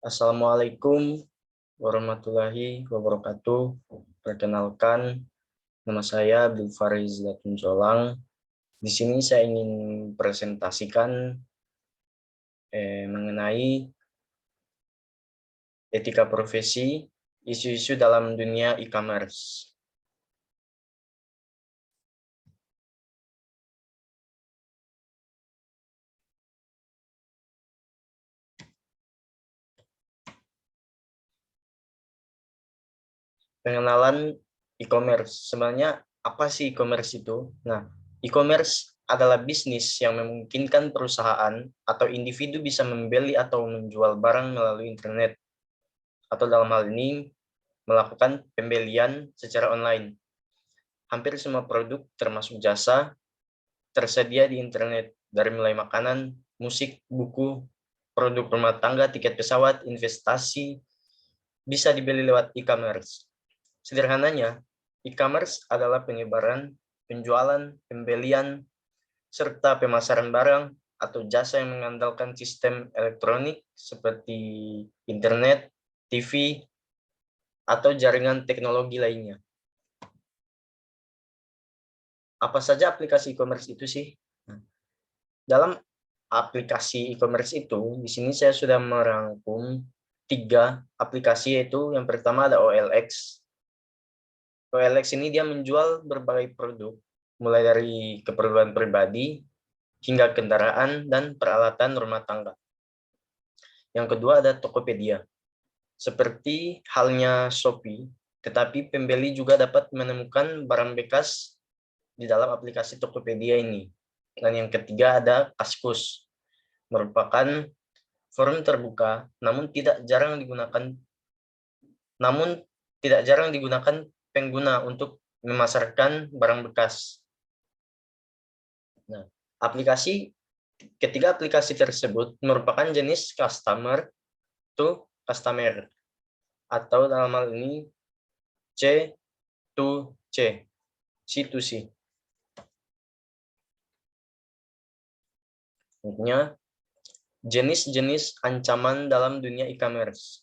Assalamualaikum warahmatullahi wabarakatuh. Perkenalkan, nama saya Abdul Fariz Latun Solang. Di sini saya ingin presentasikan mengenai etika profesi, isu-isu dalam dunia e-commerce. Pengenalan e-commerce. Sebenarnya apa sih e-commerce itu? Nah, e-commerce adalah bisnis yang memungkinkan perusahaan atau individu bisa membeli atau menjual barang melalui internet, atau dalam hal ini melakukan pembelian secara online. Hampir semua produk termasuk jasa tersedia di internet, dari mulai makanan, musik, buku, produk rumah tangga, tiket pesawat, investasi, bisa dibeli lewat e-commerce. Sederhananya, e-commerce adalah penyebaran, penjualan, pembelian, serta pemasaran barang atau jasa yang mengandalkan sistem elektronik seperti internet, TV, atau jaringan teknologi lainnya. Apa saja aplikasi e-commerce itu sih? Dalam aplikasi e-commerce itu, di sini saya sudah merangkum 3 aplikasi, yaitu yang pertama ada OLX. OLX ini dia menjual berbagai produk, mulai dari keperluan pribadi hingga kendaraan dan peralatan rumah tangga. Yang kedua ada Tokopedia. Seperti halnya Shopee, tetapi pembeli juga dapat menemukan barang bekas di dalam aplikasi Tokopedia ini. Dan yang ketiga ada Kaskus, merupakan forum terbuka namun tidak jarang digunakan pengguna untuk memasarkan barang bekas. Nah, ketiga aplikasi tersebut merupakan jenis customer to customer, atau dalam hal ini C to C, C to C. Intinya, jenis-jenis ancaman dalam dunia e-commerce.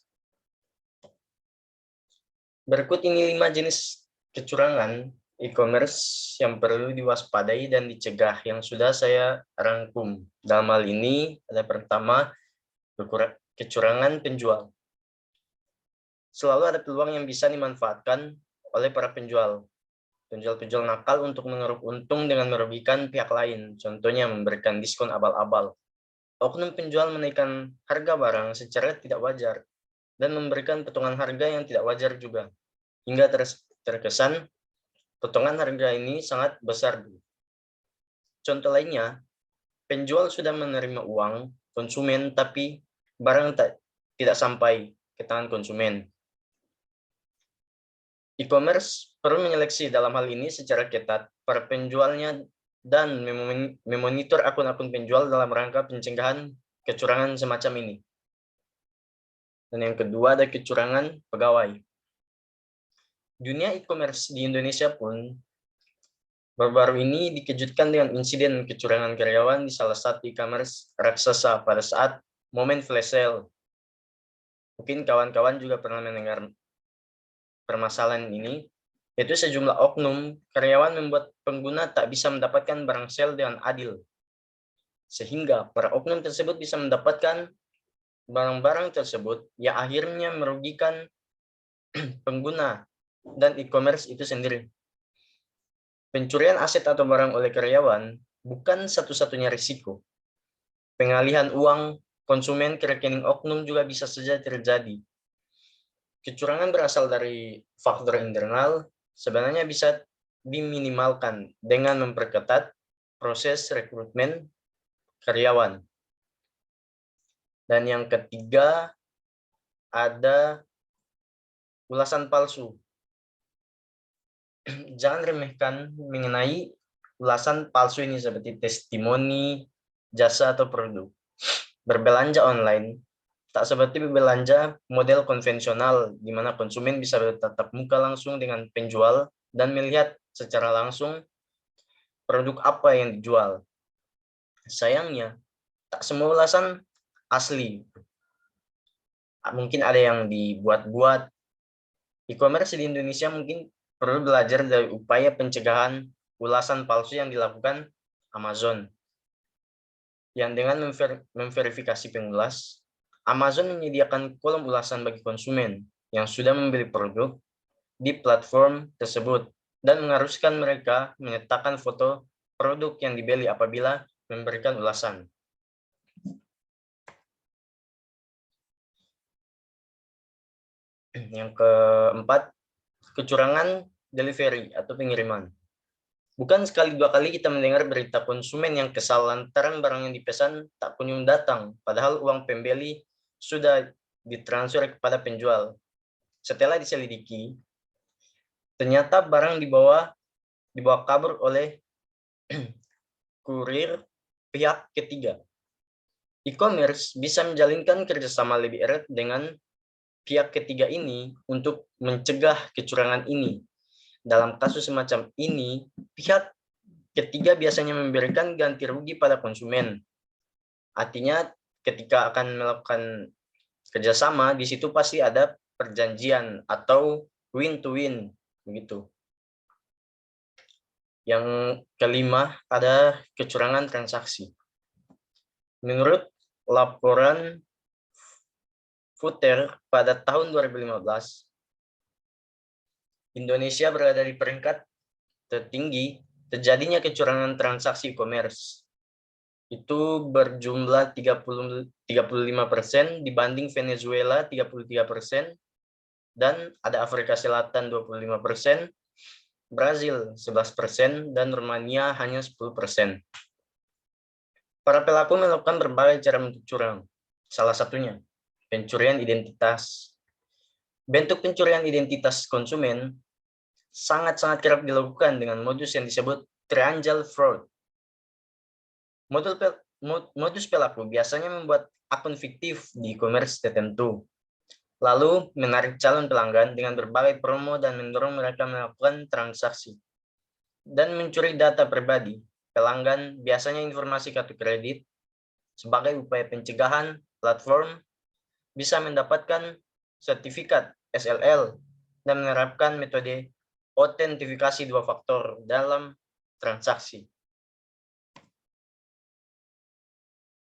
Berikut ini 5 jenis kecurangan e-commerce yang perlu diwaspadai dan dicegah yang sudah saya rangkum. Dalam hal ini, ada pertama, kecurangan penjual. Selalu ada peluang yang bisa dimanfaatkan oleh para penjual. Penjual-penjual nakal untuk mengeruk untung dengan merugikan pihak lain. Contohnya memberikan diskon abal-abal. Oknum penjual menaikkan harga barang secara tidak wajar dan memberikan potongan harga yang tidak wajar juga, hingga terkesan potongan harga ini sangat besar. Contoh lainnya, penjual sudah menerima uang konsumen tapi barang tidak sampai ke tangan konsumen. E-commerce perlu menyeleksi dalam hal ini secara ketat para penjualnya dan memonitor akun-akun penjual dalam rangka pencegahan kecurangan semacam ini. Dan yang kedua ada kecurangan pegawai. Dunia e-commerce di Indonesia pun baru-baru ini dikejutkan dengan insiden kecurangan karyawan di salah satu e-commerce raksasa pada saat momen flash sale. Mungkin kawan-kawan juga pernah mendengar permasalahan ini, yaitu sejumlah oknum karyawan membuat pengguna tak bisa mendapatkan barang sale dengan adil, sehingga para oknum tersebut bisa mendapatkan barang-barang tersebut yang akhirnya merugikan pengguna dan e-commerce itu sendiri. Pencurian aset atau barang oleh karyawan bukan satu-satunya risiko. Pengalihan uang konsumen ke rekening oknum juga bisa saja terjadi. Kecurangan berasal dari faktor internal, sebenarnya bisa diminimalkan dengan memperketat proses rekrutmen karyawan. Dan yang ketiga, ada ulasan palsu. Jangan remehkan mengenai ulasan palsu ini seperti testimoni, jasa, atau produk. Berbelanja online tak seperti berbelanja model konvensional, di mana konsumen bisa bertatap muka langsung dengan penjual dan melihat secara langsung produk apa yang dijual. Sayangnya, tak semua ulasan asli. mungkin ada yang dibuat-buat. E-commerce di Indonesia mungkin perlu belajar dari upaya pencegahan ulasan palsu yang dilakukan Amazon. Yang dengan memverifikasi pengulas, Amazon menyediakan kolom ulasan bagi konsumen yang sudah membeli produk di platform tersebut dan mengharuskan mereka menyertakan foto produk yang dibeli apabila memberikan ulasan. Yang keempat, kecurangan delivery atau pengiriman. Bukan sekali dua kali kita mendengar berita konsumen yang kesal lantaran barang yang dipesan tak kunjung datang, padahal uang pembeli sudah ditransfer kepada penjual. Setelah diselidiki, ternyata barang dibawa kabur oleh kurir pihak ketiga. E-commerce bisa menjalinkan kerjasama lebih erat dengan pihak ketiga ini untuk mencegah kecurangan ini. Dalam kasus semacam ini, pihak ketiga biasanya memberikan ganti rugi pada konsumen. Artinya ketika akan melakukan kerjasama, di situ pasti ada perjanjian atau win to win begitu. Yang kelima ada kecurangan transaksi. Menurut laporan Footer pada tahun 2015, Indonesia berada di peringkat tertinggi terjadinya kecurangan transaksi e-commerce. Itu berjumlah 35% dibanding Venezuela 33%, dan ada Afrika Selatan 25%, Brazil 11%, dan Romania hanya 10%. Para pelaku melakukan berbagai cara bentuk curang. Salah satunya, pencurian identitas. Bentuk pencurian identitas konsumen sangat-sangat kerap dilakukan dengan modus yang disebut triangle fraud. Modus pelaku biasanya membuat akun fiktif di e-commerce tertentu, lalu menarik calon pelanggan dengan berbagai promo dan mendorong mereka melakukan transaksi. Dan mencuri data pribadi pelanggan, biasanya informasi kartu kredit. Sebagai upaya pencegahan, platform bisa mendapatkan sertifikat SLL dan menerapkan metode autentifikasi dua faktor dalam transaksi.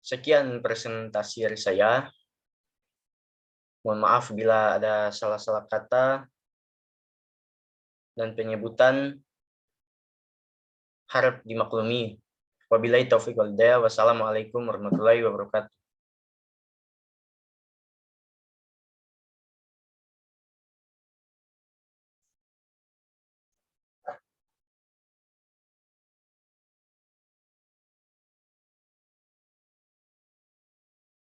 Sekian presentasi dari saya. Mohon maaf bila ada salah-salah kata dan penyebutan, harap dimaklumi. Wabillahi taufiq wal hidayah. Wassalamualaikum warahmatullahi wabarakatuh.